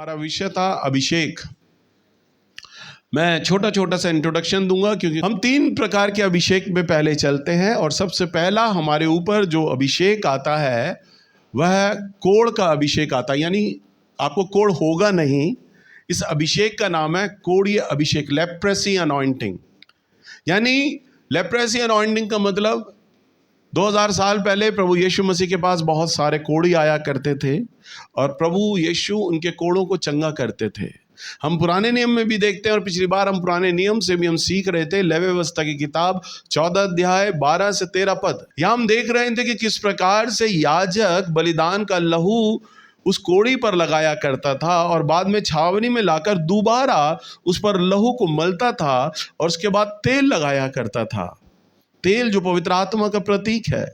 हमारा विषय था अभिषेक। मैं छोटा छोटा सा इंट्रोडक्शन दूंगा क्योंकि हम 3 प्रकार के अभिषेक में पहले चलते हैं। और सबसे पहला हमारे ऊपर जो अभिषेक आता है वह कोढ़ का अभिषेक आता है, यानी आपको कोढ़ होगा नहीं। इस अभिषेक का नाम है कोढ़ीय अभिषेक, लेप्रेसी अनॉइंटिंग। यानी लेप्रेसी अनॉइंटिंग का मतलब 2000 साल पहले प्रभु यीशु मसीह के पास बहुत सारे कोढ़ी आया करते थे और प्रभु यीशु उनके कोढ़ों को चंगा करते थे। हम पुराने नियम में भी देखते हैं और पिछली बार हम पुराने नियम से भी हम सीख रहे थे। लेवी व्यवस्था की किताब 14 अध्याय 12 से 13 पद, यहाँ हम देख रहे थे कि किस प्रकार से याजक बलिदान का लहू उस कोढ़ी पर लगाया करता था और बाद में छावनी में लाकर दोबारा उस पर लहू को मलता था और उसके बाद तेल लगाया करता था। तेल जो पवित्र आत्मा का प्रतीक है।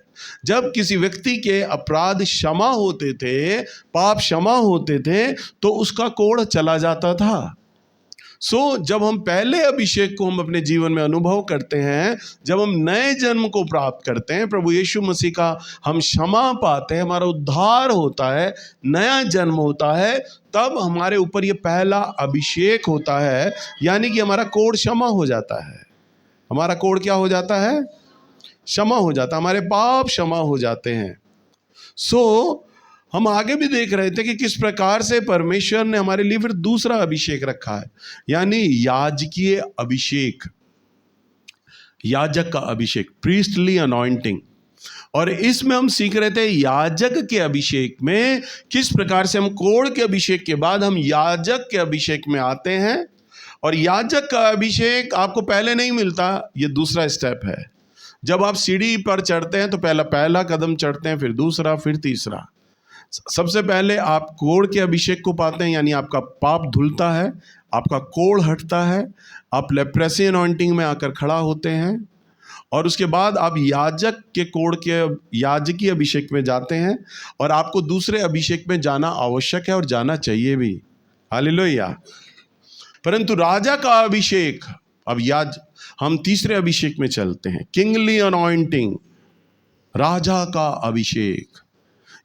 जब किसी व्यक्ति के अपराध क्षमा होते थे, पाप क्षमा होते थे, तो उसका कोढ़ चला जाता था। जब हम पहले अभिषेक को हम अपने जीवन में अनुभव करते हैं, जब हम नए जन्म को प्राप्त करते हैं, प्रभु यीशु मसीह का हम क्षमा पाते हैं, हमारा उद्धार होता है, नया जन्म होता है, तब हमारे ऊपर ये पहला अभिषेक होता है। यानी कि हमारा कोढ़ क्षमा हो जाता है। हमारा कोढ़ क्या हो जाता है? क्षमा हो जाता, हमारे पाप क्षमा हो जाते हैं। हम आगे भी देख रहे थे कि किस प्रकार से परमेश्वर ने हमारे लिए फिर दूसरा अभिषेक रखा है, यानी याजकीय अभिषेक, याजक का अभिषेक, प्रीस्टली अनॉइंटिंग। और इसमें हम सीख रहे थे याजक के अभिषेक में किस प्रकार से हम कोढ़ के अभिषेक के बाद हम याजक के अभिषेक में आते हैं। और याजक का अभिषेक आपको पहले नहीं मिलता, ये दूसरा स्टेप है। जब आप सीढ़ी पर चढ़ते हैं तो पहला कदम चढ़ते हैं, फिर दूसरा, फिर तीसरा। सबसे पहले आप कोढ़ के अभिषेक को पाते हैं, यानी आपका पाप धुलता है, आपका कोढ़ हटता है, आप लेप्रेसी अनॉइंटिंग में आकर खड़ा होते हैं। और उसके बाद आप याजक के कोढ़ के याजकी अभिषेक में जाते हैं और आपको दूसरे अभिषेक में जाना आवश्यक है और जाना चाहिए भी। हालेलुया। परंतु राजा का अभिषेक, अब हम तीसरे अभिषेक में चलते हैं, किंगली अनॉइंटिंग, राजा का अभिषेक।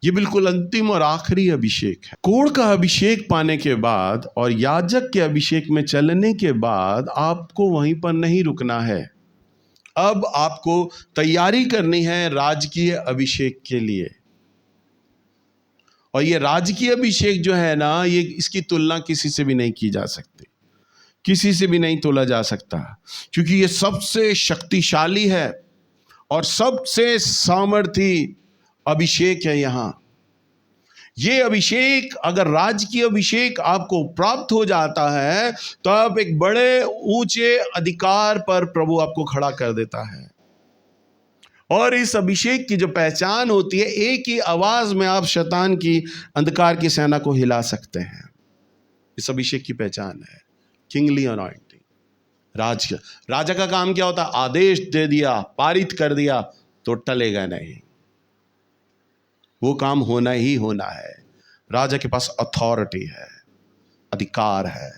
ये बिल्कुल अंतिम और आखिरी अभिषेक है। कोढ़ का अभिषेक पाने के बाद और याजक के अभिषेक में चलने के बाद आपको वहीं पर नहीं रुकना है। अब आपको तैयारी करनी है राजकीय अभिषेक के लिए। और ये राजकीय अभिषेक जो है ना, ये इसकी तुलना किसी से भी नहीं की जा सकती, किसी से भी नहीं तोला जा सकता, क्योंकि ये सबसे शक्तिशाली है और सबसे सामर्थी अभिषेक है। यहाँ ये अभिषेक, अगर राजकीय अभिषेक आपको प्राप्त हो जाता है तो आप एक बड़े ऊंचे अधिकार पर प्रभु आपको खड़ा कर देता है। और इस अभिषेक की जो पहचान होती है, एक ही आवाज में आप शैतान की, अंधकार की सेना को हिला सकते हैं। इस अभिषेक की पहचान है किंगली अनॉइंटिंग। राजा का काम क्या होता है? आदेश दे दिया, पारित कर दिया तो टलेगा नहीं, वो काम होना ही होना है। राजा के पास अथॉरिटी है, अधिकार है।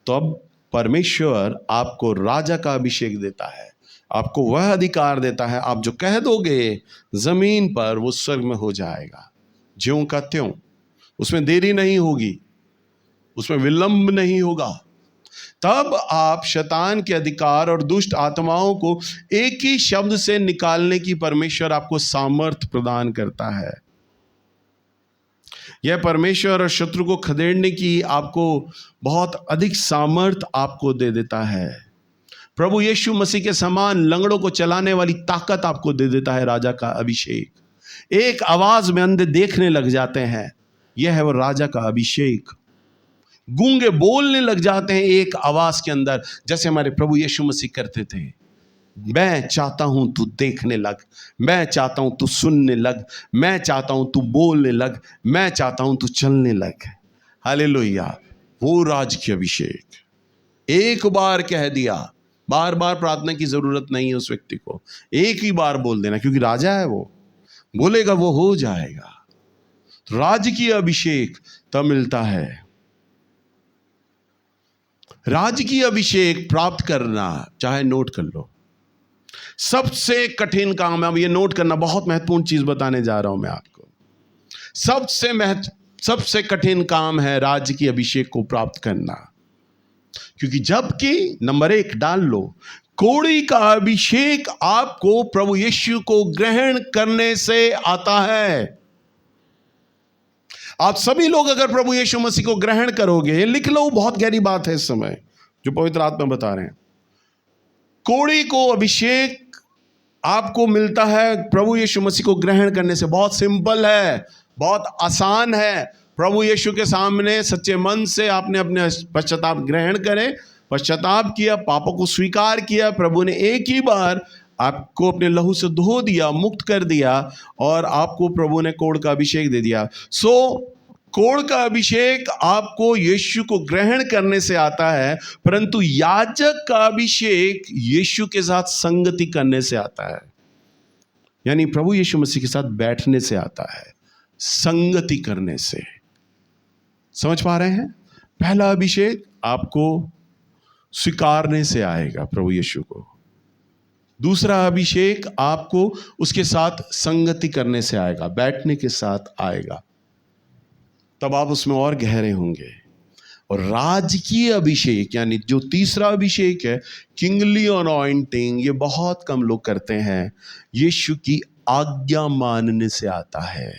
तो अब परमेश्वर आपको राजा का अभिषेक देता है, आपको वह अधिकार देता है, आप जो कह दोगे जमीन पर वो स्वर्ग में हो जाएगा, ज्यों का त्यों। उसमें देरी नहीं होगी, उसमें विलंब नहीं होगा। तब आप शैतान के अधिकार और दुष्ट आत्माओं को एक ही शब्द से निकालने की परमेश्वर आपको सामर्थ्य प्रदान करता है। यह परमेश्वर और शत्रु को खदेड़ने की आपको बहुत अधिक सामर्थ्य आपको दे देता है। प्रभु यीशु मसीह के समान लंगड़ों को चलाने वाली ताकत आपको दे देता है राजा का अभिषेक। एक आवाज में अंधे देखने लग जाते हैं, यह है वो राजा का अभिषेक। गूंगे बोलने लग जाते हैं एक आवाज के अंदर, जैसे हमारे प्रभु यीशु मसीह करते थे। मैं चाहता हूं तू देखने लग, मैं चाहता हूं तू सुनने लग, मैं चाहता हूं तू बोलने लग, मैं चाहता हूं तू चलने लग। हालेलुया। वो राजकीय अभिषेक, एक बार कह दिया, बार बार प्रार्थना की जरूरत नहीं है उस व्यक्ति को, एक ही बार बोल देना, क्योंकि राजा है, वो बोलेगा वो हो जाएगा। राजकीय अभिषेक तब मिलता है। राजकीय अभिषेक प्राप्त करना, चाहे नोट कर लो, सबसे कठिन काम है। अब ये नोट करना, बहुत महत्वपूर्ण चीज बताने जा रहा हूं मैं आपको। सबसे सबसे कठिन काम है राज्य की अभिषेक को प्राप्त करना, क्योंकि जबकि नंबर 1 डाल लो, कोड़ी का अभिषेक आपको प्रभु यीशु को ग्रहण करने से आता है। आप सभी लोग अगर प्रभु यीशु मसीह को ग्रहण करोगे, लिख लो, बहुत गहरी बात है इस समय जो पवित्र आत्मा बता रहे हैं। कोड़ी को अभिषेक आपको मिलता है प्रभु यीशु मसीह को ग्रहण करने से। बहुत सिंपल है, बहुत आसान है। प्रभु यीशु के सामने सच्चे मन से आपने अपने पश्चाताप ग्रहण करे, पश्चाताप किया, पापों को स्वीकार किया, प्रभु ने एक ही बार आपको अपने लहू से धो दिया, मुक्त कर दिया, और आपको प्रभु ने कोड़ का अभिषेक दे दिया। कोड़ का अभिषेक आपको यीशु को ग्रहण करने से आता है, परंतु याजक का अभिषेक यीशु के साथ संगति करने से आता है, यानी प्रभु यीशु मसीह के साथ बैठने से आता है, संगति करने से। समझ पा रहे हैं? पहला अभिषेक आपको स्वीकारने से आएगा प्रभु यीशु को, दूसरा अभिषेक आपको उसके साथ संगति करने से आएगा, बैठने के साथ आएगा, तब आप उसमें और गहरे होंगे। और राजकीय अभिषेक यानी जो तीसरा अभिषेक है, किंगली अनॉइंटिंग, ये बहुत कम लोग करते हैं, यीशु की आज्ञा मानने से आता है।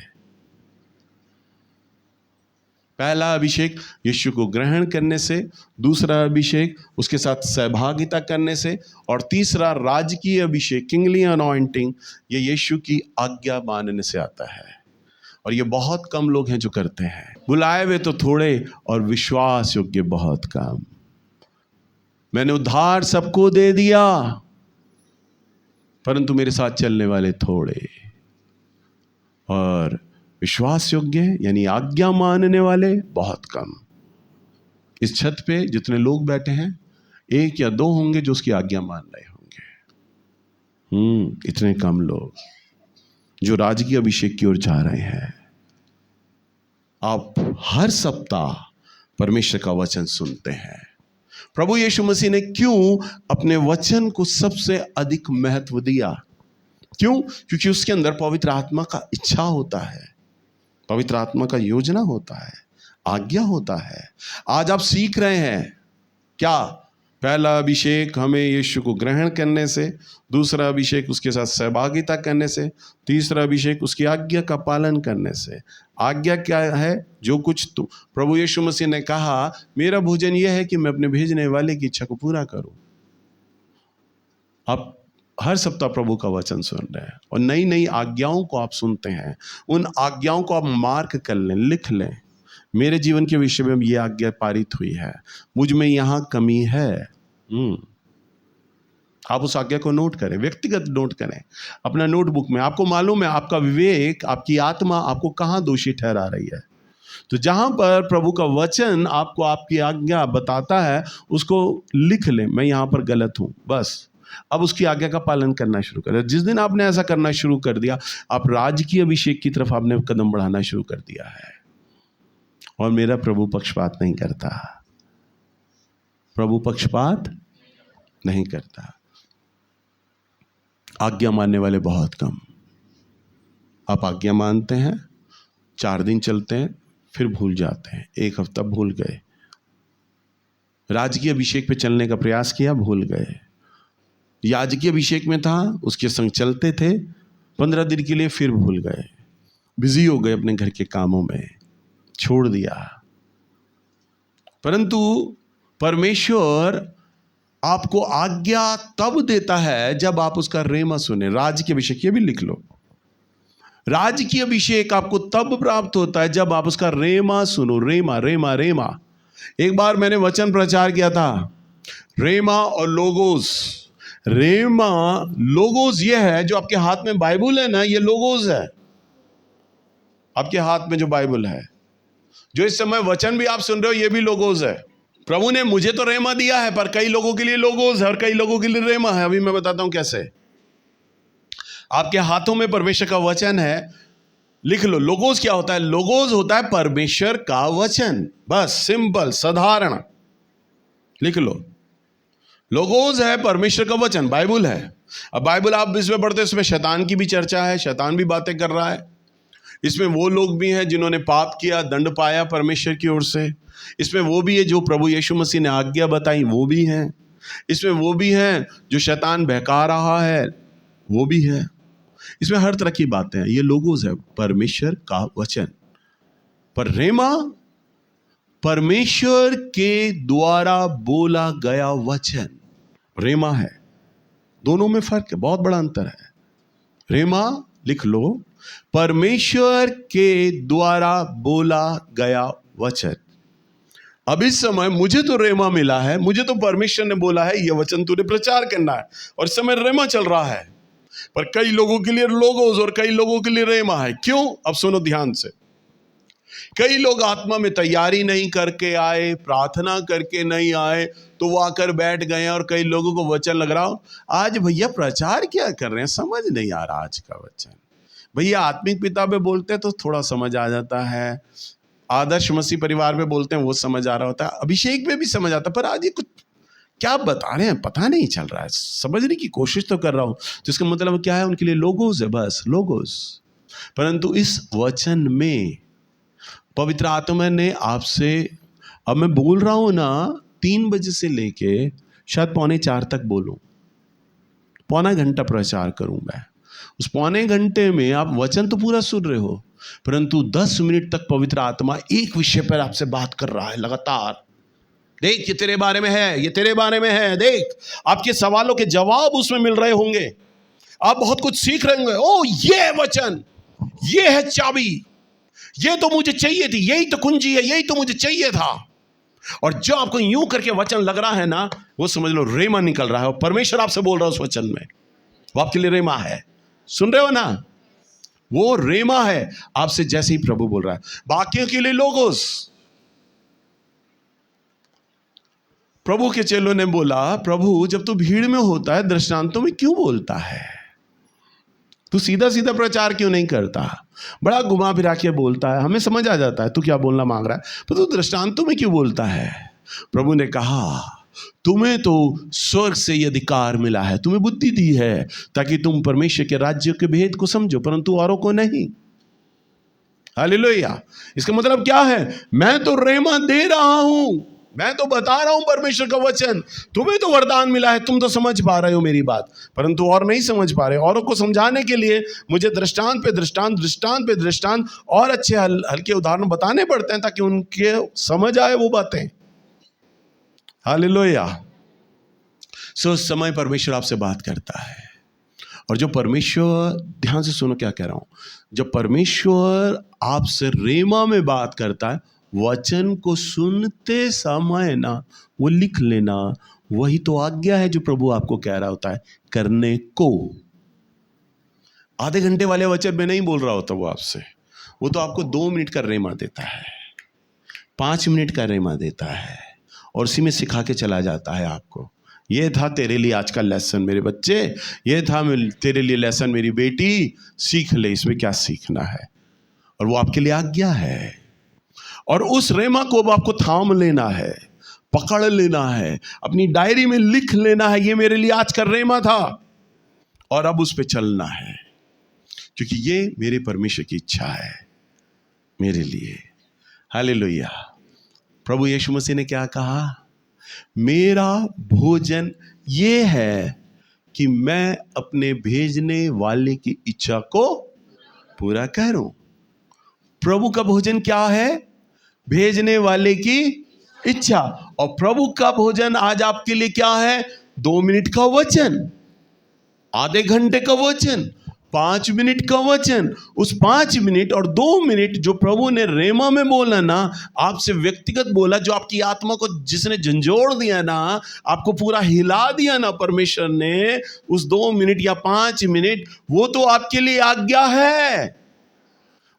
पहला अभिषेक यीशु को ग्रहण करने से, दूसरा अभिषेक उसके साथ सहभागिता करने से, और तीसरा राजकीय अभिषेक किंगली अनॉइंटिंग, ये यीशु की आज्ञा मानने से आता है। और ये बहुत कम लोग हैं जो करते हैं। बुलाए हुए तो थोड़े और विश्वास योग्य बहुत कम। मैंने उद्धार सबको दे दिया, परंतु मेरे साथ चलने वाले थोड़े, और विश्वास योग्य यानी आज्ञा मानने वाले बहुत कम। इस छत पे जितने लोग बैठे हैं, 1 या 2 होंगे जो उसकी आज्ञा मान रहे होंगे। इतने कम लोग जो राजकीय अभिषेक की ओर जा रहे हैं। आप हर सप्ताह परमेश्वर का वचन सुनते हैं। प्रभु यीशु मसीह ने क्यों अपने वचन को सबसे अधिक महत्व दिया? क्यों? क्योंकि उसके अंदर पवित्र आत्मा का इच्छा होता है, पवित्र आत्मा का योजना होता है, आज्ञा होता है। आज आप सीख रहे हैं क्या? पहला अभिषेक हमें यीशु को ग्रहण करने से, दूसरा अभिषेक उसके साथ सहभागिता करने से, तीसरा अभिषेक उसकी आज्ञा का पालन करने से। आज्ञा क्या है? जो कुछ तो प्रभु यीशु मसीह ने कहा, मेरा भोजन यह है कि मैं अपने भेजने वाले की इच्छा को पूरा करूं। आप हर सप्ताह प्रभु का वचन सुन रहे हैं और नई नई आज्ञाओं को आप सुनते हैं। उन आज्ञाओं को आप मार्क कर लें, लिख लें। मेरे जीवन के विषय में ये आज्ञा पारित हुई है, मुझ में यहाँ कमी है। आप उस आज्ञा को नोट करें, व्यक्तिगत नोट करें अपना नोटबुक में। आपको मालूम है आपका विवेक, आपकी आत्मा आपको कहाँ दोषी ठहरा रही है। तो जहां पर प्रभु का वचन आपको आपकी आज्ञा बताता है, उसको लिख लें, मैं यहाँ पर गलत हूँ, बस अब उसकी आज्ञा का पालन करना शुरू करें। जिस दिन आपने ऐसा करना शुरू कर दिया, आप राजकीय अभिषेक की तरफ आपने कदम बढ़ाना शुरू कर दिया है। और मेरा प्रभु पक्षपात नहीं करता, प्रभु पक्षपात नहीं करता। आज्ञा मानने वाले बहुत कम। आप आज्ञा मानते हैं, 4 दिन चलते हैं, फिर भूल जाते हैं, 1 हफ्ता भूल गए। राजकीय अभिषेक पे चलने का प्रयास किया, भूल गए। याजकीय अभिषेक में था, उसके संग चलते थे 15 दिन के लिए, फिर भूल गए, बिजी हो गए अपने घर के कामों में, छोड़ दिया। परंतु परमेश्वर आपको आज्ञा तब देता है जब आप उसका रेमा सुने। राजकीय अभिषेक, ये भी लिख लो, राजकीय अभिषेक आपको तब प्राप्त होता है जब आप उसका रेमा सुनो। रेमा रेमा रेमा। एक बार मैंने वचन प्रचार किया था, रेमा और लोगोस। रेमा लोगोस ये है जो आपके हाथ में बाइबल है ना, ये लोगोस है। आपके हाथ में जो बाइबल है, जो इस समय वचन भी आप सुन रहे हो, ये भी लोगोस है। प्रभु ने मुझे तो रेमा दिया है, पर कई लोगों के लिए लोगोस है और कई लोगों के लिए रेमा है। अभी मैं बताता हूं कैसे। आपके हाथों में परमेश्वर का वचन है, लिख लो। लोगोस क्या होता है? लोगोस होता है परमेश्वर का वचन, बस सिंपल साधारण लिख लो। लोगोस है परमेश्वर का वचन, बाइबल है। अब बाइबल आप इसमें पढ़ते, इसमें शैतान की भी चर्चा है, शैतान भी बातें कर रहा है। इसमें वो लोग भी हैं जिन्होंने पाप किया, दंड पाया परमेश्वर की ओर से। इसमें वो भी है जो प्रभु यीशु मसीह ने आज्ञा बताई, वो भी हैं। इसमें वो भी हैं जो शैतान बहका रहा है, वो भी है। इसमें हर तरह की बातें हैं। ये लोगोस है, परमेश्वर का वचन। पर रेमा परमेश्वर के द्वारा बोला गया वचन, रेमा है। दोनों में फर्क है, बहुत बड़ा अंतर है। रेमा लिख लो, परमेश्वर के द्वारा बोला गया वचन। अब इस समय मुझे तो रेमा मिला है, मुझे तो परमेश्वर ने बोला है ये वचन तूने प्रचार करना है, और इस समय रेमा चल रहा है। पर कई लोगों के लिए लोगोस और कई लोगों के लिए रेमा है। क्यों? अब सुनो ध्यान से। कई लोग आत्मा में तैयारी नहीं करके आए, प्रार्थना करके नहीं आए, तो वो आकर बैठ गए। और कई लोगों को वचन लग रहा हो आज भैया प्रचार क्या कर रहे हैं, समझ नहीं आ रहा आज का वचन। भैया आत्मिक पिता पे बोलते हैं तो थोड़ा समझ आ जाता है, आदर्श मसीह परिवार में बोलते हैं वो समझ आ रहा होता है, अभिषेक में भी समझ आता है, पर आज ये कुछ क्या बता रहे हैं पता नहीं चल रहा है। समझने की कोशिश तो कर रहा हूं, तो इसका मतलब क्या है? उनके लिए लोगोस है, बस लोगोस। परंतु इस वचन में पवित्र आत्मा ने आपसे, अब मैं बोल रहा हूं ना 3 बजे से लेके शायद 3:45 तक बोलूं, पौना घंटा प्रचार करूं मैं। उस पौने घंटे में आप वचन तो पूरा सुन रहे हो, परंतु 10 मिनट तक पवित्र आत्मा एक विषय पर आपसे बात कर रहा है लगातार। देख ये तेरे बारे में है, ये तेरे बारे में है, देख आपके सवालों के जवाब उसमें मिल रहे होंगे, आप बहुत कुछ सीख रहे होंगे। ओ ये वचन, ये है चाबी, ये तो मुझे चाहिए थी, यही तो कुंजी है, यही तो मुझे चाहिए था। और जो आपको यूं करके वचन लग रहा है ना, वो समझ लो रेमा निकल रहा है, और परमेश्वर आपसे बोल रहा है उस वचन में, वो आपके लिए रेमा है। सुन रहे हो ना? वो रेमा है आपसे, जैसे ही प्रभु बोल रहा है। बाकियों के लिए लोगोस। प्रभु के चेलों ने बोला, प्रभु जब तू भीड़ में होता है दृष्टांतों में क्यों बोलता है? तू सीधा सीधा प्रचार क्यों नहीं करता? बड़ा घुमा फिरा के बोलता है, हमें समझ आ जाता है तू क्या बोलना मांग रहा है, पर तू दृष्टांतों में क्यों बोलता है? प्रभु ने कहा, तुम्हें तो स्वर्ग से ये अधिकार मिला है, तुम्हें बुद्धि दी है ताकि तुम परमेश्वर के राज्य के भेद को समझो, परंतु औरों को नहीं। हालेलुया। इसका मतलब क्या है? मैं तो रेमा दे रहा हूं, मैं तो बता रहा हूं परमेश्वर का वचन, तुम्हें तो वरदान मिला है, तुम तो समझ पा रहे हो मेरी बात, परंतु और नहीं समझ पा रहे। औरों को समझाने के लिए मुझे दृष्टांत पे दृष्टांत, दृष्टांत पे दृष्टांत और अच्छे हल्के उदाहरण बताने पड़ते हैं ताकि उनके समझ आए वो बातें। हालेलुया। सो उस समय परमेश्वर आपसे बात करता है, और जो परमेश्वर, ध्यान से सुनो क्या कह रहा हूं, जब परमेश्वर आपसे रेमा में बात करता है, वचन को सुनते समय ना वो लिख लेना, वही तो आज्ञा है जो प्रभु आपको कह रहा होता है करने को। आधे घंटे वाले वचन में नहीं बोल रहा होता वो आपसे, वो तो आपको 2 मिनट का रेमा देता है, 5 मिनट का रेमा देता है, और उसी में सिखा के चला जाता है आपको। ये था तेरे लिए आज का लेसन मेरे बच्चे, ये था तेरे लिए लेसन मेरी बेटी, सीख ले इसमें क्या सीखना है, और वो आपके लिए आज्ञा है। और उस रेमा को अब आपको थाम लेना है, पकड़ लेना है, अपनी डायरी में लिख लेना है, ये मेरे लिए आज का रेमा था, और अब उस पे चलना है, क्योंकि ये मेरे परमेश्वर की इच्छा है मेरे लिए। हालेलुया। प्रभु यीशु मसीह ने क्या कहा? मेरा भोजन ये है कि मैं अपने भेजने वाले की इच्छा को पूरा करूं। प्रभु का भोजन क्या है? भेजने वाले की इच्छा। और प्रभु का भोजन आज आपके लिए क्या है? 2 मिनट का वचन, आधे घंटे का वचन, 5 मिनट का वचन। उस 5 मिनट और 2 मिनट जो प्रभु ने रेमा में बोला ना, आपसे व्यक्तिगत बोला, जो आपकी आत्मा को जिसने झंझोड़ दिया ना, आपको पूरा हिला दिया ना परमेश्वर ने, उस 2 मिनट या 5 मिनट, वो तो आपके लिए आज्ञा है।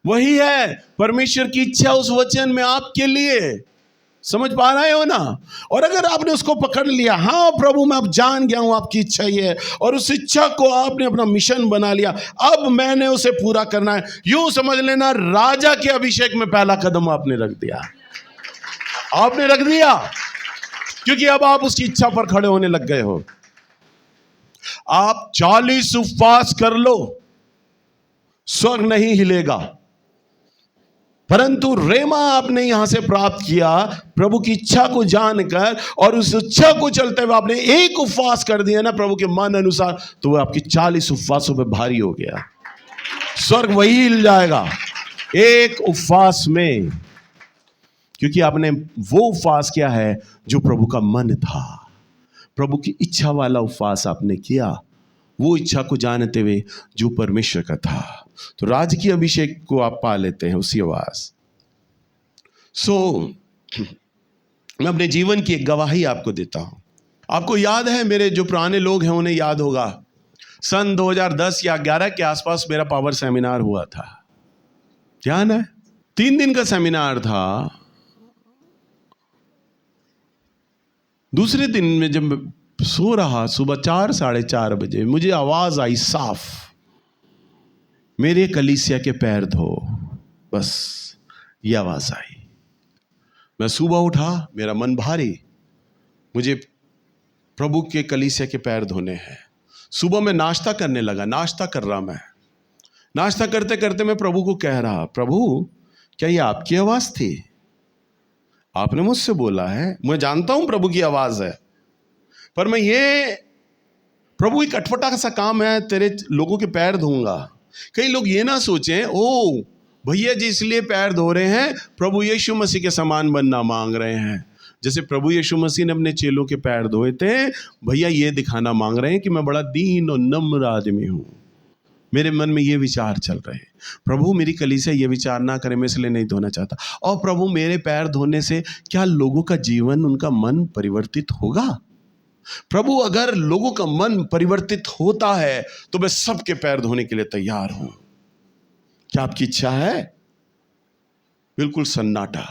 वही है परमेश्वर की इच्छा उस वचन में आपके लिए। समझ पा रहे हो ना? और अगर आपने उसको पकड़ लिया, हाँ प्रभु मैं अब जान गया हूं आपकी इच्छा ही है, और उस इच्छा को आपने अपना मिशन बना लिया, अब मैंने उसे पूरा करना है, यूं समझ लेना राजा के अभिषेक में पहला कदम आपने रख दिया, आपने रख दिया, क्योंकि अब आप उसकी इच्छा पर खड़े होने लग गए हो। आप 40 उपवास कर लो, स्वर्ग नहीं हिलेगा। परंतु रेमा आपने यहां से प्राप्त किया प्रभु की इच्छा को जानकर, और उस इच्छा को चलते हुए आपने एक उपवास कर दिया ना प्रभु के मन अनुसार, तो वो आपकी 40 उपवासों पे भारी हो गया। स्वर्ग वही हिल जाएगा एक उपवास में, क्योंकि आपने वो उपवास किया है जो प्रभु का मन था, प्रभु की इच्छा वाला उपवास आपने किया, वो इच्छा को जानते हुए जो परमेश्वर का था। तो राज की अभिषेक को आप पा लेते हैं उसी आवाज। मैं अपने जीवन की एक गवाही आपको देता हूं। आपको याद है, मेरे जो पुराने लोग हैं उन्हें याद होगा, सन 2010 या 11 के आसपास मेरा पावर सेमिनार हुआ था, ध्यान है? 3 दिन का सेमिनार था। दूसरे दिन में जब मैं सो रहा, सुबह 4 साढ़े 4 बजे मुझे आवाज आई साफ, मेरे कलीसिया के पैर धो। बस ये आवाज आई। मैं सुबह उठा, मेरा मन भारी, मुझे प्रभु के कलीसिया के पैर धोने हैं। सुबह मैं नाश्ता करने लगा, नाश्ता कर रहा, मैं नाश्ता करते करते मैं प्रभु को कह रहा, प्रभु क्या ये आपकी आवाज थी? आपने मुझसे बोला है, मैं जानता हूं प्रभु की आवाज है, पर मैं ये प्रभु एक अटपटा सा काम है, तेरे लोगों के पैर धोऊंगा। कई लोग ये ना सोचें, ओ भैया जी इसलिए पैर धो रहे हैं, प्रभु यीशु मसीह के समान बनना मांग रहे हैं। जैसे प्रभु यीशु मसीह ने अपने चेलों के पैर धोए थे, भैया ये दिखाना मांग रहे हैं कि मैं बड़ा दीन और नम्र आदमी हूं। मेरे मन में ये विचार चल रहे हैं, प्रभु मेरी कलीसिया ये विचार ना करे, मैं इसलिए नहीं धोना चाहता। और प्रभु मेरे पैर धोने से क्या लोगों का जीवन, उनका मन परिवर्तित होगा? प्रभु अगर लोगों का मन परिवर्तित होता है तो मैं सबके पैर धोने के लिए तैयार हूं। क्या आपकी इच्छा है? बिल्कुल सन्नाटा,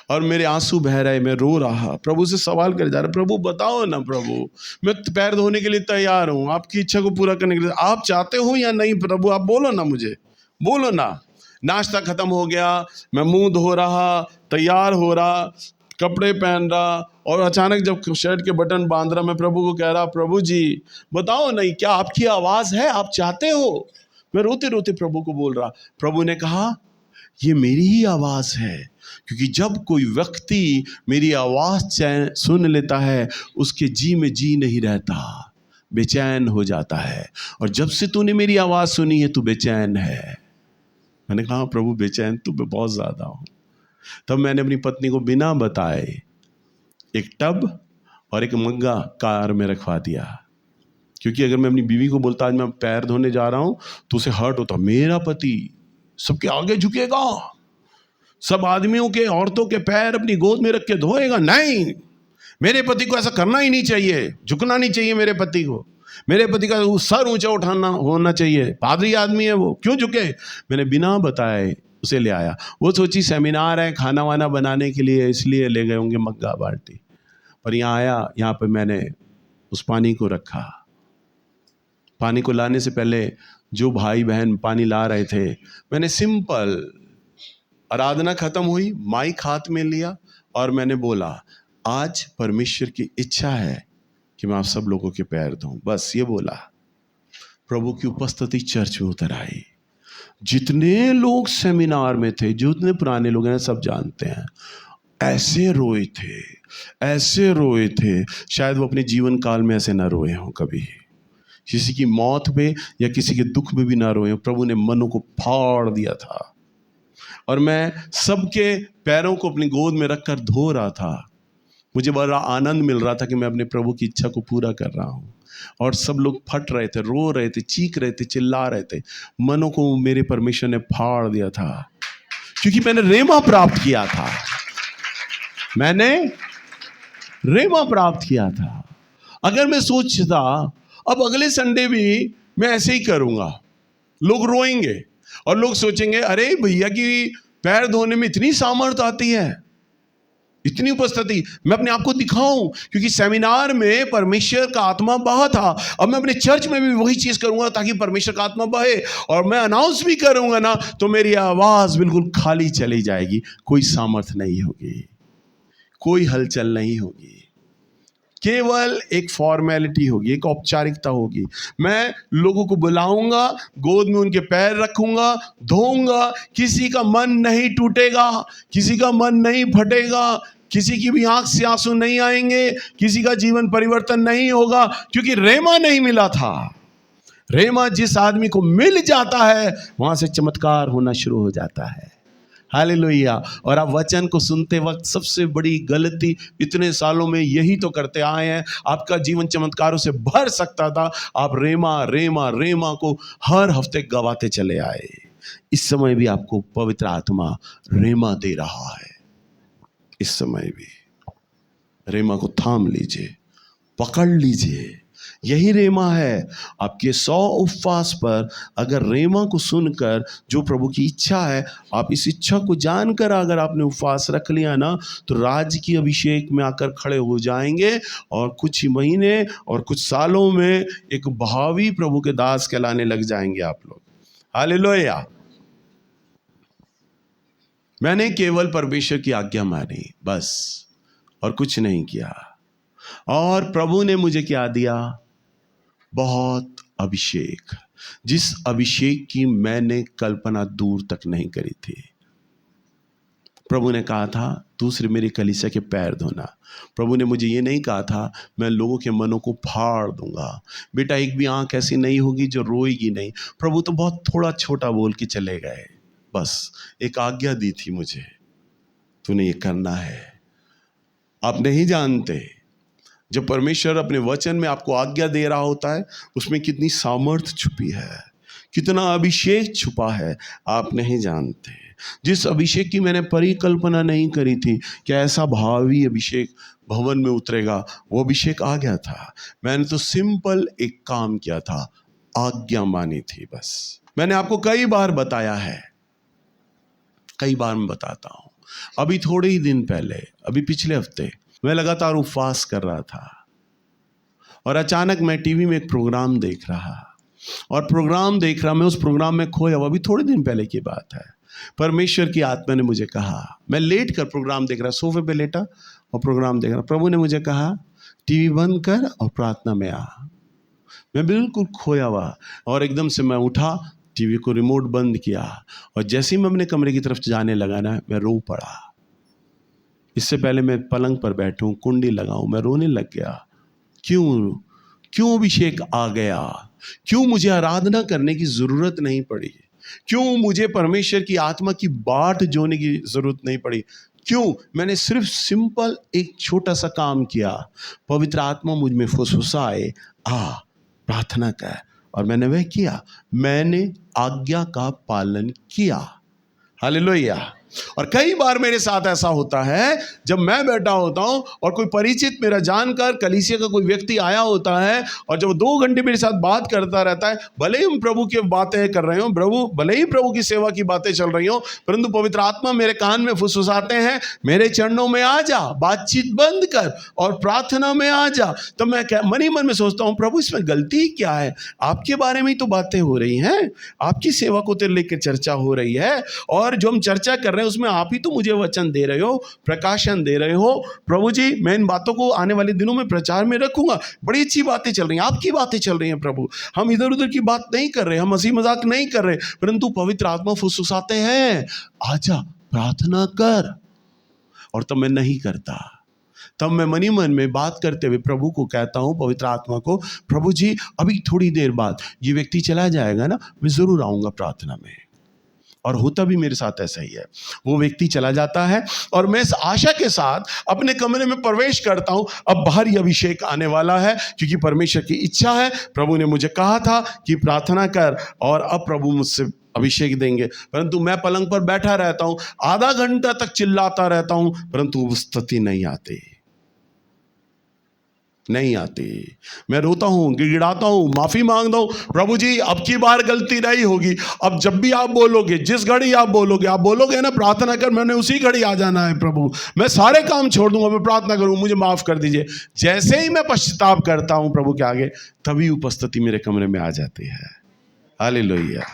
और मेरे आंसू बह रहे, मैं रो रहा, प्रभु से सवाल कर जा रहा, प्रभु बताओ ना प्रभु, मैं पैर धोने के लिए तैयार हूं, आपकी इच्छा को पूरा करने के लिए। आप चाहते हो या नहीं प्रभु, आप बोलो ना, मुझे बोलो ना। नाश्ता खत्म हो गया, मैं मुंह धो रहा, तैयार हो रहा, कपड़े पहन रहा, और अचानक जब शर्ट के बटन बांध रहा, मैं प्रभु को कह रहा, प्रभु जी बताओ नहीं, क्या आपकी आवाज है, आप चाहते हो? मैं रोते रोते प्रभु को बोल रहा। प्रभु ने कहा, ये मेरी ही आवाज है, क्योंकि जब कोई व्यक्ति मेरी आवाज सुन लेता है, उसके जी में जी नहीं रहता, बेचैन हो जाता है, और जब से तूने मेरी आवाज सुनी है तू बेचैन है। मैंने कहा, प्रभु बेचैन तो मैं बहुत ज्यादा हूं। तब मैंने अपनी पत्नी को बिना बताए एक टब और एक मग्गा कार में रखवा दिया, क्योंकि अगर मैं अपनी बीवी को बोलता आज मैं पैर धोने जा रहा हूं तो उसे हर्ट होता, मेरा पति सबके आगे झुकेगा, सब आदमियों के, औरतों के पैर अपनी गोद में रख के धोएगा। नहीं, मेरे पति को ऐसा करना ही नहीं चाहिए, झुकना नहीं चाहिए मेरे पति को, मेरे पति का सर ऊंचा उठाना होना चाहिए, पादरी आदमी है वो, क्यों झुके? मैंने बिना बताए उसे ले आया। वो सोची सेमिनार है, खाना वाना बनाने के लिए, इसलिए ले गए होंगे मग्गा बाल्टी, पर यहाँ आया, यहाँ पे मैंने उस पानी को रखा। पानी को लाने से पहले जो भाई बहन पानी ला रहे थे, मैंने सिंपल, आराधना खत्म हुई, माइक हाथ में लिया और मैंने बोला, आज परमेश्वर की इच्छा है कि मैं आप सब लोगों के पैर धोऊं। बस ये बोला। प्रभु की उपस्थिति चर्च में उतर आई। जितने लोग सेमिनार में थे, जितने पुराने लोग हैं, सब जानते हैं, ऐसे रोए थे, ऐसे रोए थे, शायद वो अपने जीवन काल में ऐसे ना रोए हों कभी, किसी की मौत पे या किसी के दुख में भी ना रोए। प्रभु ने मनों को फाड़ दिया था, और मैं सबके पैरों को अपनी गोद में रखकर धो रहा था। मुझे बड़ा आनंद मिल रहा था कि मैं अपने प्रभु की इच्छा को पूरा कर रहा हूँ, और सब लोग फट रहे थे, रो रहे थे, चीख रहे थे, चिल्ला रहे थे। मनों को मेरे परमेश्वर ने फाड़ दिया था, क्योंकि मैंने रेमा प्राप्त किया था, मैंने रेमा प्राप्त किया था। अगर मैं सोचता अब अगले संडे भी मैं ऐसे ही करूंगा, लोग रोएंगे और लोग सोचेंगे, अरे भैया की पैर धोने में इतनी सामर्थ आती है, इतनी उपस्थिति, मैं अपने आप को दिखाऊं, क्योंकि सेमिनार में परमेश्वर का आत्मा बहा था। अब मैं अपने चर्च में भी वही चीज करूंगा ताकि परमेश्वर का आत्मा बहे, और मैं अनाउंस भी करूंगा ना, तो मेरी आवाज बिल्कुल खाली चली जाएगी, कोई सामर्थ नहीं होगी, कोई हलचल नहीं होगी। केवल एक फॉर्मेलिटी होगी, एक औपचारिकता होगी। मैं लोगों को बुलाऊंगा, गोद में उनके पैर रखूंगा, धोऊंगा, किसी का मन नहीं टूटेगा, किसी का मन नहीं फटेगा, किसी की भी आंख से आंसू नहीं आएंगे, किसी का जीवन परिवर्तन नहीं होगा, क्योंकि रेमा नहीं मिला था। रेमा जिस आदमी को मिल जाता है वहां से चमत्कार होना शुरू हो जाता है। हालेलुया। और आप वचन को सुनते वक्त सबसे बड़ी गलती इतने सालों में यही तो करते आए हैं। आपका जीवन चमत्कारों से भर सकता था, आप रेमा रेमा रेमा को हर हफ्ते गवाते चले आए। इस समय भी आपको पवित्र आत्मा रेमा दे रहा है। इस समय भी रेमा को थाम लीजिए, पकड़ लीजिए। यही रेमा है। आपके 100 उपवास पर अगर रेमा को सुनकर जो प्रभु की इच्छा है, आप इस इच्छा को जानकर अगर आपने उपवास रख लिया ना, तो राज की अभिषेक में आकर खड़े हो जाएंगे और कुछ ही महीने और कुछ सालों में एक भावी प्रभु के दास कहलाने लग जाएंगे आप लोग। हालेलुया। मैंने केवल परमेश्वर की आज्ञा मानी बस, और कुछ नहीं किया। और प्रभु ने मुझे क्या दिया? बहुत अभिषेक, जिस अभिषेक की मैंने कल्पना दूर तक नहीं करी थी। प्रभु ने कहा था तू सिर्फ मेरी कलीसिया के पैर धोना। प्रभु ने मुझे ये नहीं कहा था मैं लोगों के मनों को फाड़ दूंगा, बेटा एक भी आंख ऐसी नहीं होगी जो रोएगी नहीं। प्रभु तो बहुत थोड़ा छोटा बोल के चले गए, बस एक आज्ञा दी थी मुझे, तूने ये करना है। आप नहीं जानते जब परमेश्वर अपने वचन में आपको आज्ञा दे रहा होता है उसमें कितनी सामर्थ छुपी है, कितना अभिषेक छुपा है, आप नहीं जानते। जिस अभिषेक की मैंने परिकल्पना नहीं करी थी कि ऐसा भावी अभिषेक भवन में उतरेगा, वो अभिषेक आ गया था। मैंने तो सिंपल एक काम किया था, आज्ञा मानी थी बस। मैंने आपको कई बार बताया है, कई बार मैं बताता हूँ। अभी थोड़े ही दिन पहले, अभी पिछले हफ्ते मैं लगातार उपवास कर रहा था और अचानक मैं टीवी में एक प्रोग्राम देख रहा, और प्रोग्राम देख रहा, मैं उस प्रोग्राम में खोया हुआ। अभी थोड़े दिन पहले की बात है। परमेश्वर की आत्मा ने मुझे कहा, मैं लेट कर प्रोग्राम देख रहा, सोफे पे लेटा और प्रोग्राम देख रहा। प्रभु ने मुझे कहा टीवी बंद कर और प्रार्थना में आ। मैं बिल्कुल खोया हुआ, और एकदम से मैं उठा, टीवी को रिमोट बंद किया, और जैसे ही मैं अपने कमरे की तरफ जाने लगा ना, मैं रो पड़ा। इससे पहले मैं पलंग पर बैठूं, कुंडी लगाऊं, मैं रोने लग गया। क्यों अभिषेक आ गया? क्यों मुझे आराधना करने की जरूरत नहीं पड़ी? क्यों मुझे परमेश्वर की आत्मा की बाट जोड़ने की जरूरत नहीं पड़ी? क्यों? मैंने सिर्फ सिंपल एक छोटा सा काम किया। पवित्र आत्मा मुझ में फुसफुसाए, आ प्रार्थना कर, और मैंने वह किया। मैंने आज्ञा का पालन किया। हालेलुया। और कई बार मेरे साथ ऐसा होता है, जब मैं बैठा होता हूं और कोई परिचित मेरा जानकर कलीसिया का कोई व्यक्ति आया होता है, और जब 2 घंटे मेरे साथ बात करता रहता है, भले ही हम प्रभु की बातें कर रहे हो, भले ही प्रभु की सेवा की बातें चल रही हो, परंतु पवित्र आत्मा मेरे कान में फुसफुसाते हैं, मेरे चरणों में आ जा, बातचीत बंद कर और प्रार्थना में आ जा। तो मैं मन ही मन में सोचता हूं, प्रभु इसमें गलती क्या है? आपके बारे में ही तो बातें हो रही हैं, आपकी सेवा को तो लेकर चर्चा हो रही है, और जो हम चर्चा कर रहे हैं उसमें आप ही तो मुझे वचन दे रहे हो, प्रकाशन दे रहे हो। प्रभु जी, मैं इन बातों को आने वाले दिनों में प्रचार में रखूंगा। बड़ी अच्छी बातें चल रही हैं, आपकी बातें चल रही हैं प्रभु, हम इधर उधर की बात नहीं कर रहे, हम हंसी मजाक नहीं कर रहे, परंतु पवित्र आत्मा फुसफुसाते हैं, आजा प्रार्थना कर। और तब मैं नहीं करता। तब मैं मनी मन में बात करते हुए प्रभु को कहता हूं, पवित्र आत्मा को, प्रभु जी अभी थोड़ी देर बाद ये व्यक्ति चला जाएगा ना, मैं जरूर आऊंगा प्रार्थना में। और होता भी मेरे साथ ऐसा ही है। वो व्यक्ति चला जाता है और मैं इस आशा के साथ अपने कमरे में प्रवेश करता हूं, अब बाहरी अभिषेक आने वाला है, क्योंकि परमेश्वर की इच्छा है। प्रभु ने मुझे कहा था कि प्रार्थना कर, और अब प्रभु मुझसे अभिषेक देंगे। परंतु मैं पलंग पर बैठा रहता हूं, आधा घंटा तक चिल्लाता रहता हूं, परंतु वो स्थिति नहीं आती। मैं रोता हूं, गिड़गिड़ाता हूं, माफी मांगता हूं, प्रभु जी अब की बार गलती नहीं होगी। अब जब भी आप बोलोगे, जिस घड़ी आप बोलोगे ना प्रार्थना कर, मैंने उसी घड़ी आ जाना है प्रभु, मैं सारे काम छोड़ दूंगा, मैं प्रार्थना करूं, मुझे माफ कर दीजिए। जैसे ही मैं पश्चाताप करता हूं प्रभु के आगे, तभी उपस्थिति मेरे कमरे में आ जाती है। हालेलुया।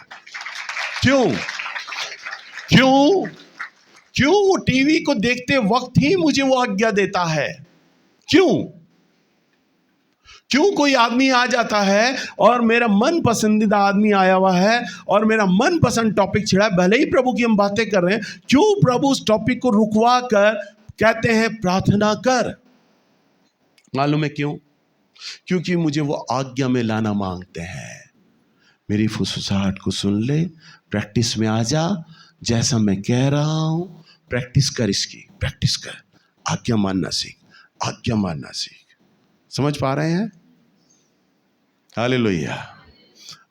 क्यों वो टीवी को देखते वक्त ही मुझे वो आज्ञा देता है? क्यों? क्यों कोई आदमी आ जाता है और मेरा मन पसंदीदा आदमी आया हुआ है और मेरा मन पसंद टॉपिक छिड़ा है, भले ही प्रभु की हम बातें कर रहे हैं, क्यों प्रभु उस टॉपिक को रुकवा कर कहते हैं प्रार्थना कर? मालूम है क्यों? क्योंकि मुझे वो आज्ञा में लाना मांगते हैं। मेरी फुसफुसाहट को सुन ले, प्रैक्टिस में आ जा, जैसा मैं कह रहा हूं प्रैक्टिस कर, इसकी प्रैक्टिस कर, आज्ञा मानना सीख, आज्ञा मानना सीख। समझ पा रहे हैं? हालेलुया।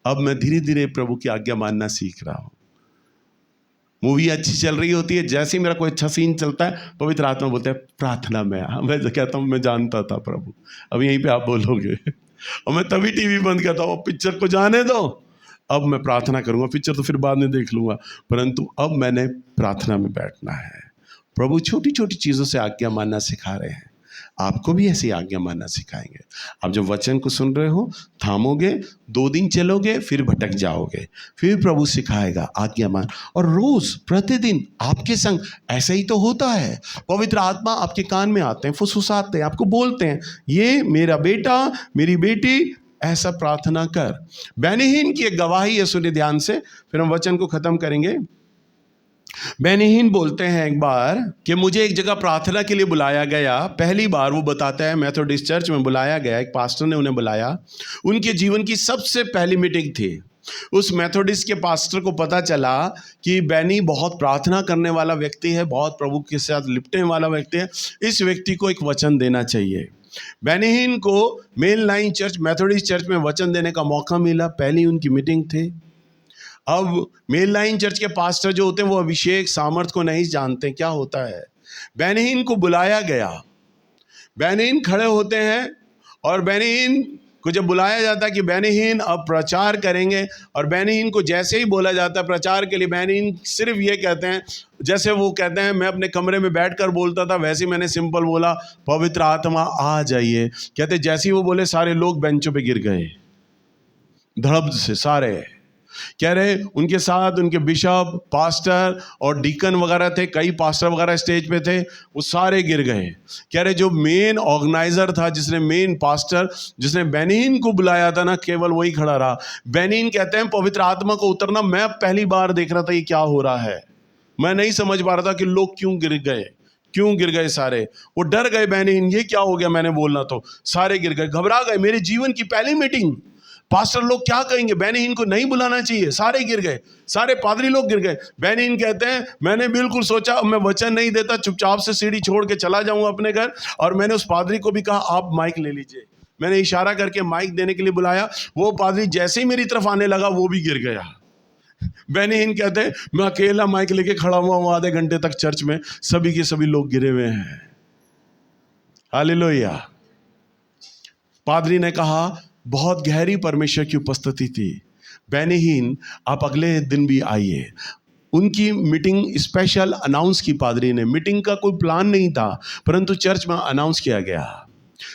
अब मैं धीरे धीरे प्रभु की आज्ञा मानना सीख रहा हूं। मूवी अच्छी चल रही होती है, जैसे ही मेरा कोई अच्छा सीन चलता है पवित्र आत्मा बोलते हैं प्रार्थना में। मैं कहता हूँ मैं जानता था प्रभु, अब यहीं पे आप बोलोगे। और मैं तभी टीवी बंद करता हूँ, पिक्चर को जाने दो, अब मैं प्रार्थना करूँगा, पिक्चर तो फिर बाद में देख लूँगा, परंतु अब मैंने प्रार्थना में बैठना है। प्रभु छोटी छोटी चीज़ों से आज्ञा मानना सिखा रहे हैं, आपको भी ऐसी आज्ञा मानना सिखाएंगे। आप जब वचन को सुन रहे हो, थामोगे, 2 दिन चलोगे, फिर भटक जाओगे, फिर प्रभु सिखाएगा आज्ञा मान। और रोज प्रतिदिन आपके संग ऐसा ही तो होता है। पवित्र आत्मा आपके कान में आते हैं, फुसफुसाते हैं, आपको बोलते हैं, ये मेरा बेटा, मेरी बेटी, ऐसा प्रार्थना कर। बेनीहीन की एक गवाही है, सुनिए ध्यान से, फिर हम वचन को खत्म करेंगे। बेनीहीन बोलते हैं एक बार कि मुझे एक जगह प्रार्थना के लिए बुलाया गया। पहली बार वो बताता है मेथोडिस्ट चर्च में बुलाया गया, एक पास्टर ने उन्हें बुलाया। उनके जीवन की सबसे पहली मीटिंग थी। उस मेथोडिस्ट के पास्टर को पता चला कि बेनी बहुत प्रार्थना करने वाला व्यक्ति है, बहुत प्रभु के साथ लिपटने वाला व्यक्ति है, इस व्यक्ति को एक वचन देना चाहिए। बेनीहीन को main line church, Methodist church में वचन देने का मौका मिला। पहली उनकी मीटिंग थी। अब मेन लाइन चर्च के पास्टर जो होते हैं वो अभिषेक सामर्थ को नहीं जानते क्या होता है। बेनीहीन को बुलाया गया, बेनीहीन खड़े होते हैं और बेनीहीन को जब बुलाया जाता है कि बेनीहीन अब प्रचार करेंगे, और बेनीहीन को जैसे ही बोला जाता है प्रचार के लिए, बेनीहीन सिर्फ ये कहते हैं, जैसे वो कहते हैं मैं अपने कमरे में बैठकर बोलता था वैसे ही मैंने सिंपल बोला, पवित्र आत्मा आ जाइए। कहते जैसे ही वो बोले सारे लोग बेंचों पे गिर गए धड़प से। सारे कह रहे उनके साथ उनके बिशप, पास्टर और डीकन वगैरह थे, कई पास्टर वगैरह स्टेज पे थे, वो सारे गिर गए। कह रहे जो मेन ऑर्गेनाइजर था, जिसने मेन पास्टर जिसने बेनीहीन को बुलाया था ना, केवल वही खड़ा रहा। बेनीहीन कहते हैं पवित्र आत्मा को उतरना मैं पहली बार देख रहा था, ये क्या हो रहा है। मैं नहीं समझ पा रहा था कि लोग क्यों गिर गए, क्यों गिर गए सारे। वो डर गए बेनीहीन, ये क्या हो गया मैंने बोलना तो, सारे गिर गए, घबरा गए। मेरे जीवन की पहली मीटिंग, पास्टर लोग क्या कहेंगे, बेनीहीन को नहीं बुलाना चाहिए, सारे गिर गए, सारे पादरी लोग गिर गए। बेनीहीन कहते हैं मैंने बिल्कुल सोचा मैं वचन नहीं देता, चुपचाप से सीढ़ी छोड़ के चला जाऊंगा अपने घर। और मैंने उस पादरी को भी कहा आप माइक ले लीजिए, मैंने इशारा करके माइक देने के लिए बुलाया। वो पादरी जैसे ही मेरी तरफ आने लगा वो भी गिर गया। बेनीहीन कहते हैं मैं अकेला माइक लेके खड़ा हुआ हूं आधे घंटे तक चर्च में, सभी के सभी लोग गिरे हुए हैं। हालेलुया। पादरी ने कहा बहुत गहरी परमेश्वर की उपस्थिति थी, बेनीहीन आप अगले दिन भी आइए। उनकी मीटिंग स्पेशल अनाउंस की पादरी ने, मीटिंग का कोई प्लान नहीं था परंतु चर्च में अनाउंस किया गया।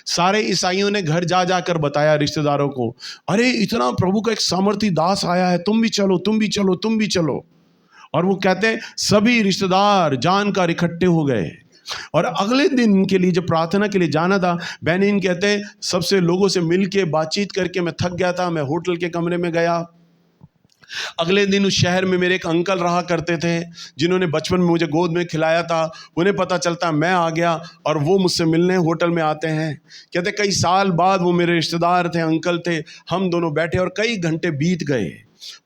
सारे ईसाइयों ने घर जा जाकर बताया रिश्तेदारों को, अरे इतना प्रभु का एक सामर्थी दास आया है, तुम भी चलो, तुम भी चलो, तुम भी चलो। और वो कहते हैं सभी रिश्तेदार जानकार इकट्ठे हो गए। और अगले दिन के लिए जब प्रार्थना के लिए जाना था, बेनीहीन कहते हैं सबसे लोगों से मिलके बातचीत करके मैं थक गया था, मैं होटल के कमरे में गया। अगले दिन उस शहर में मेरे एक अंकल रहा करते थे जिन्होंने बचपन में मुझे गोद में खिलाया था। उन्हें पता चलता मैं आ गया और वो मुझसे मिलने होटल में आते हैं। कहते कई साल बाद वो मेरे रिश्तेदार थे, अंकल थे, हम दोनों बैठे और कई घंटे बीत गए।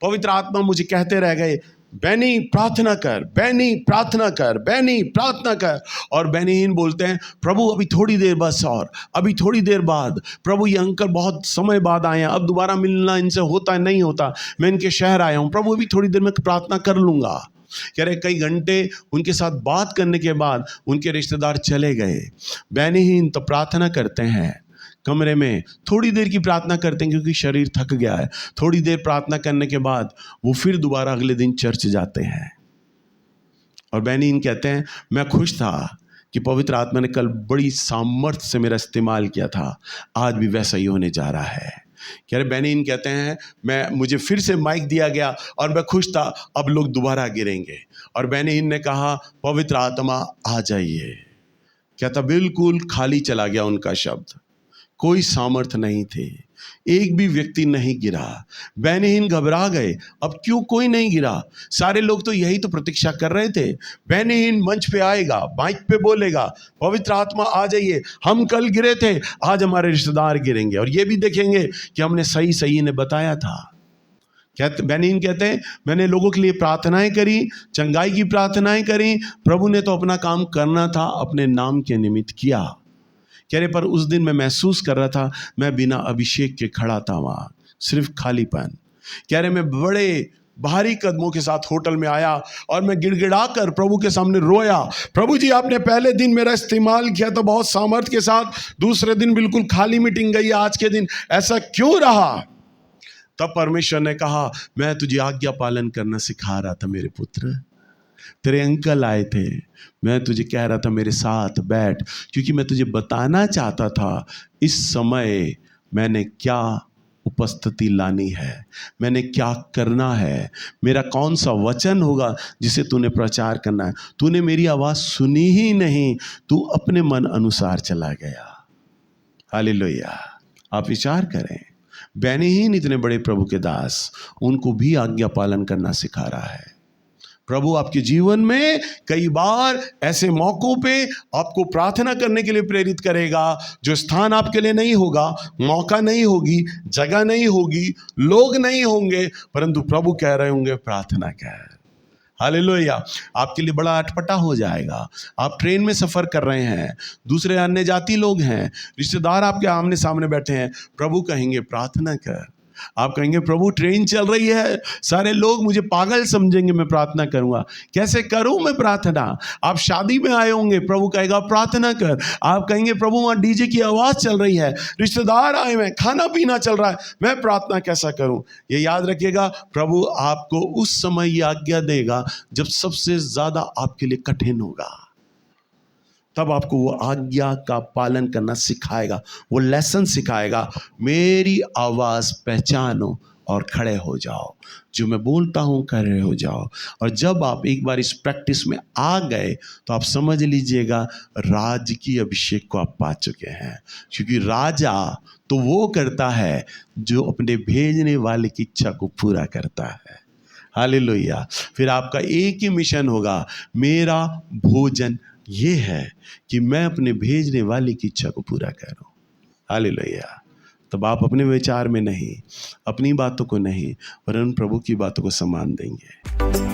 पवित्र आत्मा मुझे कहते रह गए बेनी प्रार्थना कर, बेनी प्रार्थना कर, बेनी प्रार्थना कर। और बेनीहीन बोलते हैं प्रभु अभी थोड़ी देर बस, और अभी थोड़ी देर बाद। प्रभु ये अंकल बहुत समय बाद आए हैं, अब दोबारा मिलना इनसे होता है नहीं होता, मैं इनके शहर आया हूँ, प्रभु अभी थोड़ी देर में प्रार्थना कर लूँगा। कह रहे कई घंटे उनके साथ बात करने के बाद उनके रिश्तेदार चले गए। बेनीहीन तो प्रार्थना करते हैं कमरे में, थोड़ी देर की प्रार्थना करते हैं क्योंकि शरीर थक गया है। थोड़ी देर प्रार्थना करने के बाद वो फिर दोबारा अगले दिन चर्च जाते हैं। और बेनीहीन कहते हैं मैं खुश था कि पवित्र आत्मा ने कल बड़ी सामर्थ्य से मेरा इस्तेमाल किया था, आज भी वैसा ही होने जा रहा है। कह रहे बेनीहीन कहते हैं मुझे फिर से माइक दिया गया और मैं खुश था, अब लोग दोबारा गिरेंगे। और बेनीहीन ने कहा पवित्र आत्मा आ जाइए। कहता बिल्कुल खाली चला गया उनका शब्द, कोई सामर्थ नहीं थे, एक भी व्यक्ति नहीं गिरा। बेनहीन घबरा गए, अब क्यों कोई नहीं गिरा? सारे लोग तो यही तो प्रतीक्षा कर रहे थे, बेनहीन मंच पे आएगा, माइक पे बोलेगा, पवित्र आत्मा आ जाइए, हम कल गिरे थे, आज हमारे रिश्तेदार गिरेंगे और ये भी देखेंगे कि हमने सही ने बताया था। बेनहीन कहते हैं, मैंने लोगों के लिए प्रार्थनाएं करी, चंगाई की प्रार्थनाएं करी, प्रभु ने तो अपना काम करना था, अपने नाम के निमित्त किया। कह रहे पर उस दिन मैं महसूस कर रहा था, मैं बिना अभिषेक के खड़ा था वहां, सिर्फ खालीपन। कह रहे मैं बड़े भारी कदमों के साथ होटल में आया और मैं गिड़गिड़ा कर प्रभु के सामने रोया, प्रभु जी आपने पहले दिन मेरा इस्तेमाल किया तो बहुत सामर्थ्य के साथ, दूसरे दिन बिल्कुल खाली मीटिंग गई, आज के दिन ऐसा क्यों रहा? तब परमेश्वर ने कहा, मैं तुझे आज्ञा पालन करना सिखा रहा था मेरे पुत्र। तेरे अंकल आए थे, मैं तुझे कह रहा था मेरे साथ बैठ, क्योंकि मैं तुझे बताना चाहता था इस समय मैंने क्या उपस्थिति लानी है, मैंने क्या करना है, मेरा कौन सा वचन होगा जिसे तूने प्रचार करना है। तूने मेरी आवाज सुनी ही नहीं, तू अपने मन अनुसार चला गया। हालेलुया। आप विचार करें, बेनहीन इतने बड़े प्रभु के दास, उनको भी आज्ञा पालन करना सिखा रहा है। प्रभु आपके जीवन में कई बार ऐसे मौकों पे आपको प्रार्थना करने के लिए प्रेरित करेगा, जो स्थान आपके लिए नहीं होगा, मौका नहीं होगी, जगह नहीं होगी, लोग नहीं होंगे, परंतु प्रभु कह रहे होंगे प्रार्थना कर। हालेलुया। आपके लिए बड़ा अटपटा हो जाएगा। आप ट्रेन में सफ़र कर रहे हैं, दूसरे अन्य जाति लोग हैं, रिश्तेदार आपके आमने सामने बैठे हैं, प्रभु कहेंगे प्रार्थना कर। आप कहेंगे प्रभु ट्रेन चल रही है, सारे लोग मुझे पागल समझेंगे, मैं प्रार्थना करूंगा, कैसे करूं मैं प्रार्थना? आप शादी में आए होंगे, प्रभु कहेगा प्रार्थना कर। आप कहेंगे प्रभु वहां डीजे की आवाज चल रही है, रिश्तेदार आए हैं, खाना पीना चल रहा है, मैं प्रार्थना कैसा करूं? ये याद रखिएगा, प्रभु आपको उस समय ये आज्ञा देगा जब सबसे ज्यादा आपके लिए कठिन होगा, तब आपको वो आज्ञा का पालन करना सिखाएगा, वो लेसन सिखाएगा। मेरी आवाज़ पहचानो और खड़े हो जाओ, जो मैं बोलता हूँ खड़े हो जाओ। और जब आप एक बार इस प्रैक्टिस में आ गए तो आप समझ लीजिएगा राज की अभिषेक को आप पा चुके हैं, क्योंकि राजा तो वो करता है जो अपने भेजने वाले की इच्छा को पूरा करता है। हालेलुया। फिर आपका एक ही मिशन होगा, मेरा भोजन ये है कि मैं अपने भेजने वाले की इच्छा को पूरा करूं। हालेलुया। तब आप अपने विचार में नहीं, अपनी बातों को नहीं, वरन प्रभु की बातों को सम्मान देंगे।